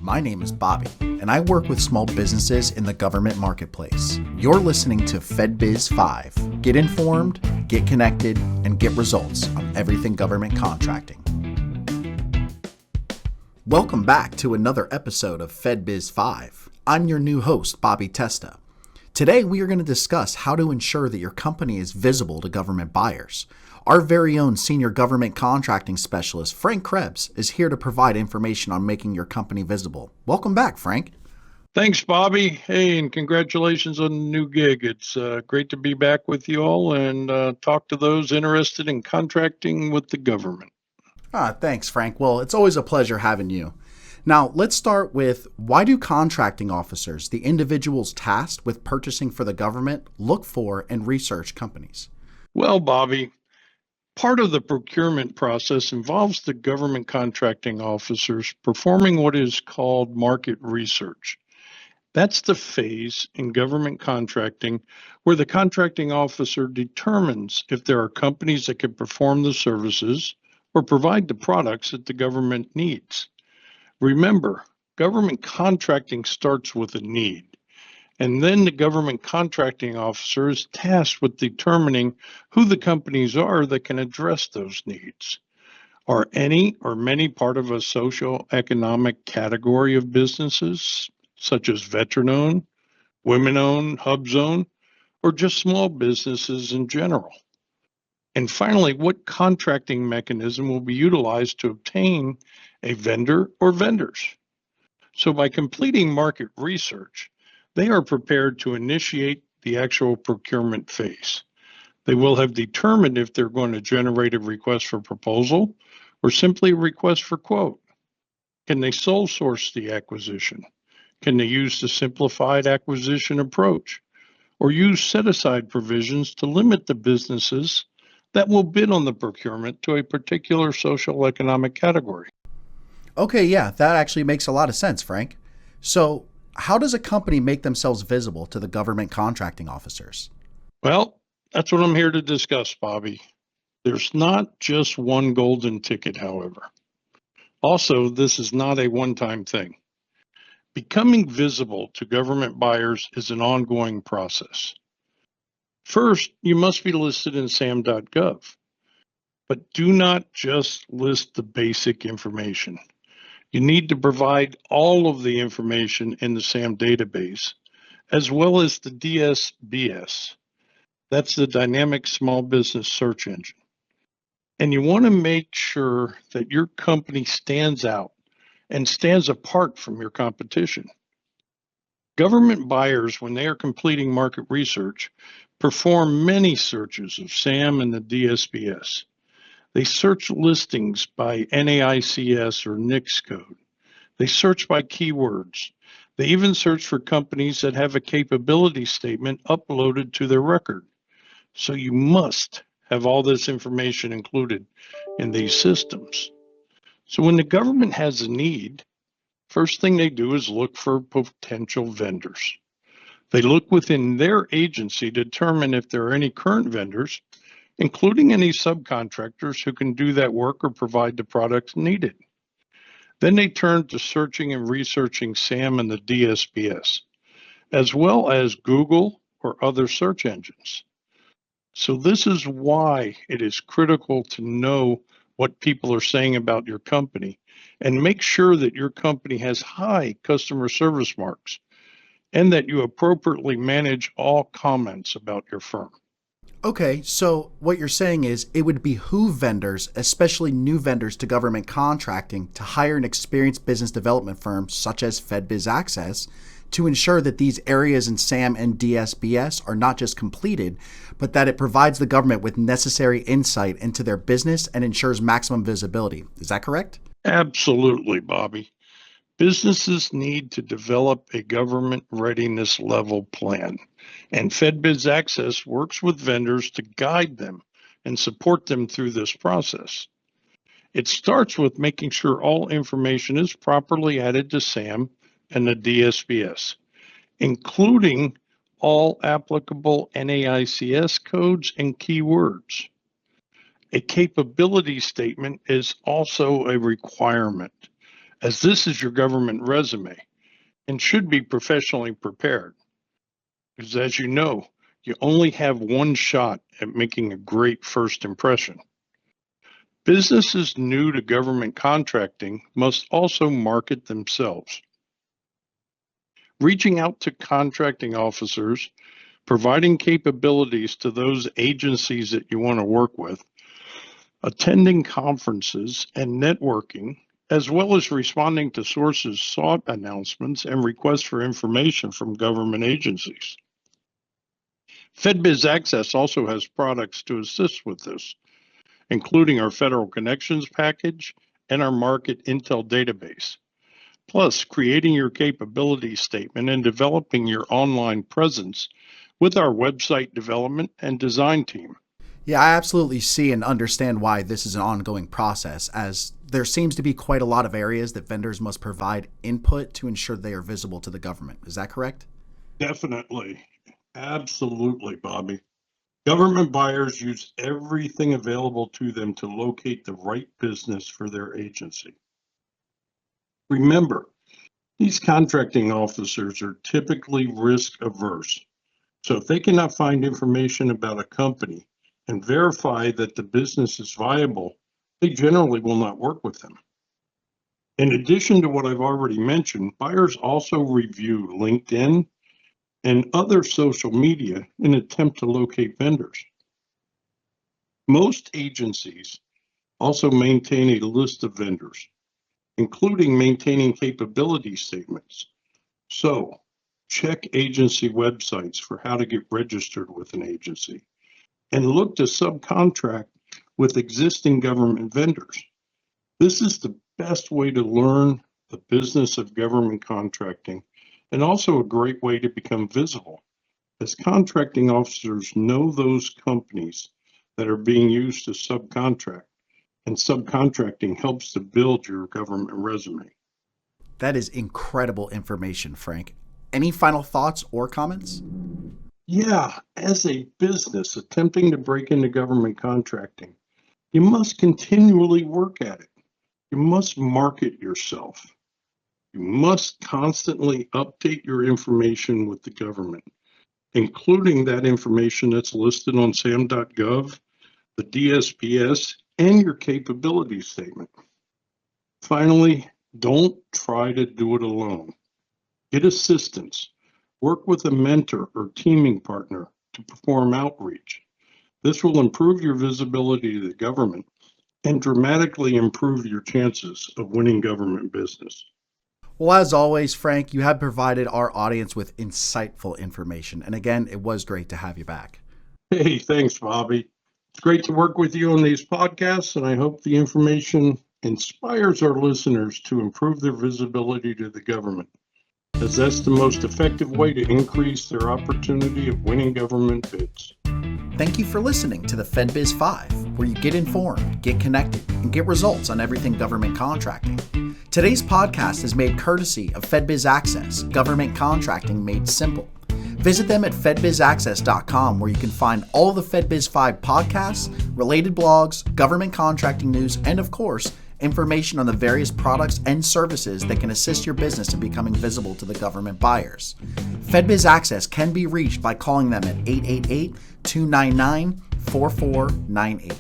My name is Bobby, and I work with small businesses in the government marketplace. You're listening to FedBiz'5. Get informed, get connected, and get results on everything government contracting. Welcome back to another episode of FedBiz'5. I'm your new host, Bobby Testa. Today, we are going to discuss how to ensure that your company is visible to government buyers. Our very own senior government contracting specialist, Frank Krebs, is here to provide information on making your company visible. Welcome back, Frank. Thanks, Bobby. Hey, and congratulations on the new gig. It's great to be back with you all and talk to those interested in contracting with the government. Thanks, Frank. Well, it's always a pleasure having you. Now, let's start with, why do contracting officers, the individuals tasked with purchasing for the government, look for and research companies? Well, Bobby, part of the procurement process involves the government contracting officers performing what is called market research. That's the phase in government contracting where the contracting officer determines if there are companies that can perform the services or provide the products that the government needs. Remember, government contracting starts with a need. And then the government contracting officer is tasked with determining who the companies are that can address those needs. Are any or many part of a socioeconomic category of businesses, such as veteran-owned, women-owned, hub-zone, or just small businesses in general? And finally, what contracting mechanism will be utilized to obtain a vendor or vendors? So by completing market research, they are prepared to initiate the actual procurement phase. They will have determined if they're going to generate a request for proposal or simply a request for quote. Can they sole source the acquisition? Can they use the simplified acquisition approach or use set-aside provisions to limit the businesses that will bid on the procurement to a particular social economic category? Okay, yeah, that actually makes a lot of sense, Frank. So, how does a company make themselves visible to the government contracting officers? Well, that's what I'm here to discuss, Bobby. There's not just one golden ticket, however. Also, this is not a one-time thing. Becoming visible to government buyers is an ongoing process. First, you must be listed in SAM.gov, but do not just list the basic information. You need to provide all of the information in the SAM database, as well as the DSBS. That's the Dynamic Small Business Search Engine. And you want to make sure that your company stands out and stands apart from your competition. Government buyers, when they are completing market research, perform many searches of SAM and the DSBS. They search listings by NAICS or NICS code. They search by keywords. They even search for companies that have a capability statement uploaded to their record. So you must have all this information included in these systems. So when the government has a need, first thing they do is look for potential vendors. They look within their agency to determine if there are any current vendors, including any subcontractors who can do that work or provide the products needed. Then they turn to searching and researching SAM and the DSBS, as well as Google or other search engines. So this is why it is critical to know what people are saying about your company and make sure that your company has high customer service marks and that you appropriately manage all comments about your firm. Okay, so what you're saying is it would behoove vendors, especially new vendors to government contracting, to hire an experienced business development firm such as FedBiz'5 to ensure that these areas in SAM and DSBS are not just completed, but that it provides the government with necessary insight into their business and ensures maximum visibility. Is that correct? Absolutely, Bobby. Businesses need to develop a government readiness level plan, and FedBiz'5 works with vendors to guide them and support them through this process. It starts with making sure all information is properly added to SAM and the DSBS, including all applicable NAICS codes and keywords. A capability statement is also a requirement. as this is your government resume and should be professionally prepared. Because as you know, you only have one shot at making a great first impression. Businesses new to government contracting must also market themselves. Reaching out to contracting officers, providing capabilities to those agencies that you want to work with, attending conferences and networking, as well as responding to sources sought announcements and requests for information from government agencies. FedBiz Access also has products to assist with this, including our Federal Connections package and our Market Intel database. Plus, creating your capability statement and developing your online presence with our website development and design team. Yeah, I absolutely see and understand why this is an ongoing process, as there seems to be quite a lot of areas that vendors must provide input to ensure they are visible to the government. Is that correct? Definitely. Absolutely, Bobby. Government buyers use everything available to them to locate the right business for their agency. Remember, these contracting officers are typically risk averse. So if they cannot find information about a company and verify that the business is viable, they generally will not work with them. In addition to what I've already mentioned, buyers also review LinkedIn and other social media in an attempt to locate vendors. Most agencies also maintain a list of vendors, including maintaining capability statements. So check agency websites for how to get registered with an agency and look to subcontract with existing government vendors. This is the best way to learn the business of government contracting and also a great way to become visible, as contracting officers know those companies that are being used to subcontract, and subcontracting helps to build your government resume. That is incredible information, Frank. Any final thoughts or comments? Yeah, as a business attempting to break into government contracting, you must continually work at it. You must market yourself. You must constantly update your information with the government, including that information that's listed on SAM.gov, the DSPS, and your capability statement. Finally, don't try to do it alone. Get assistance. Work with a mentor or teaming partner to perform outreach. This will improve your visibility to the government and dramatically improve your chances of winning government business. Well, as always, Frank, you have provided our audience with insightful information. And again, it was great to have you back. Hey, thanks, Bobby. It's great to work with you on these podcasts, and I hope the information inspires our listeners to improve their visibility to the government, as that's the most effective way to increase their opportunity of winning government bids. Thank you for listening to the FedBiz'5, where you get informed, get connected, and get results on everything government contracting. Today's podcast is made courtesy of FedBiz Access, government contracting made simple. Visit them at FedBiz'5.com, where you can find all of the FedBiz'5 podcasts, related blogs, government contracting news, and of course, information on the various products and services that can assist your business in becoming visible to the government buyers. FedBiz Access can be reached by calling them at 888-299-4498.